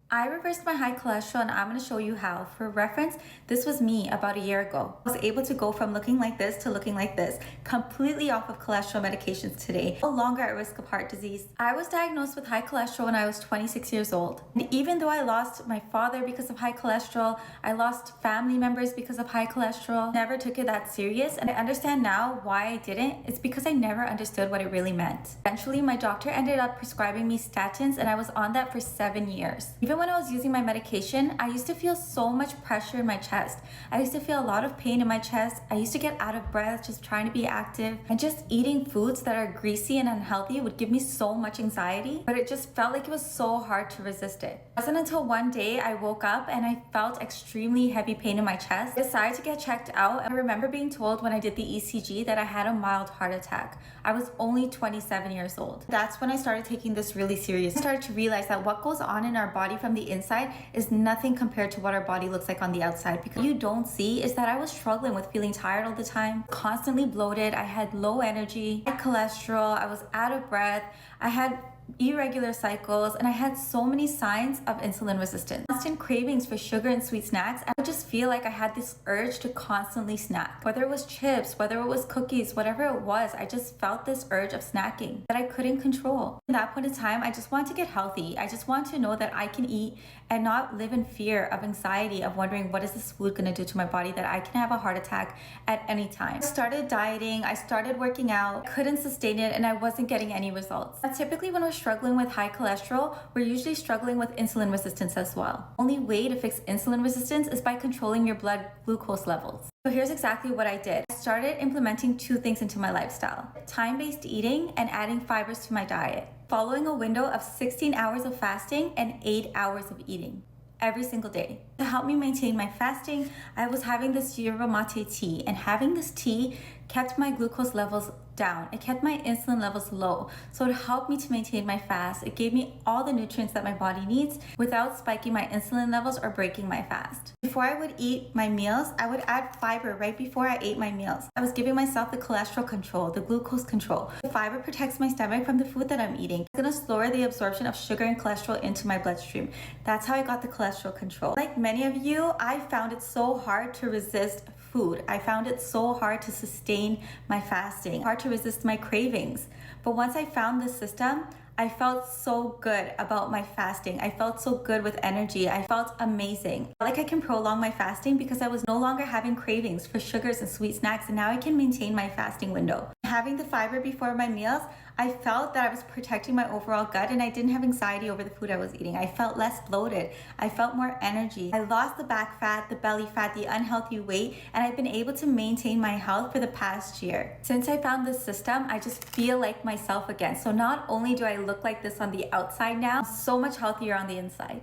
I reversed my high cholesterol and I'm going to show you how. For reference, this was me about a year ago. I was able to go from looking like this to looking like this, completely off of cholesterol medications today, no longer at risk of heart disease. I was diagnosed with high cholesterol when I was 26 years old. And even though I lost my father because of high cholesterol, I lost family members because of high cholesterol, never took it that serious. And I understand now why I didn't. It's because I never understood what it really meant. Eventually, my doctor ended up prescribing me statins and I was on that for 7 years. Even when I was using my medication, I used to feel so much pressure in my chest. I used to feel a lot of pain in my chest. I used to get out of breath just trying to be active. And just eating foods that are greasy and unhealthy would give me so much anxiety, but it just felt like it was so hard to resist it. It wasn't until one day I woke up and I felt extremely heavy pain in my chest. I decided to get checked out. I remember being told when I did the ECG that I had a mild heart attack. I was only 27 years old. That's when I started taking this really serious. I started to realize that what goes on in our body from the inside is nothing compared to what our body looks like on the outside. Because what you don't see is that I was struggling with feeling tired all the time, constantly bloated, I had low energy, high cholesterol, I was out of breath, I had irregular cycles, and I had so many signs of insulin resistance. Constant cravings for sugar and sweet snacks. I would just feel like I had this urge to constantly snack. Whether it was chips, whether it was cookies, whatever it was, I just felt this urge of snacking that I couldn't control. At that point in time, I just wanted to get healthy. I just want to know that I can eat and not live in fear of anxiety of wondering what is this food going to do to my body, that I can have a heart attack at any time. I started dieting, I started working out, couldn't sustain it, and I wasn't getting any results. Now, typically when we're struggling with high cholesterol, we're usually struggling with insulin resistance as well. Only way to fix insulin resistance is by controlling your blood glucose levels. So here's exactly what I did. I started implementing two things into my lifestyle: time-based eating and adding fibers to my diet, following a window of 16 hours of fasting and 8 hours of eating every single day. To help me maintain my fasting, I was having this yerba mate tea, and having this tea kept my glucose levels down. It kept my insulin levels low. So it helped me to maintain my fast. It gave me all the nutrients that my body needs without spiking my insulin levels or breaking my fast. Before I would eat my meals, I would add fiber right before I ate my meals. I was giving myself the cholesterol control, the glucose control. The fiber protects my stomach from the food that I'm eating. It's gonna slow the absorption of sugar and cholesterol into my bloodstream. That's how I got the cholesterol control. Like many of you, I found it so hard to resist food. I found it so hard to sustain my fasting, hard to resist my cravings. But once I found this system, I felt so good about my fasting. I felt so good with energy. I felt amazing. Like I can prolong my fasting because I was no longer having cravings for sugars and sweet snacks, and now I can maintain my fasting window. Having the fiber before my meals, I felt that I was protecting my overall gut and I didn't have anxiety over the food I was eating. I felt less bloated. I felt more energy. I lost the back fat, the belly fat, the unhealthy weight, and I've been able to maintain my health for the past year. Since I found this system, I just feel like myself again. So not only do I look like this on the outside now, I'm so much healthier on the inside.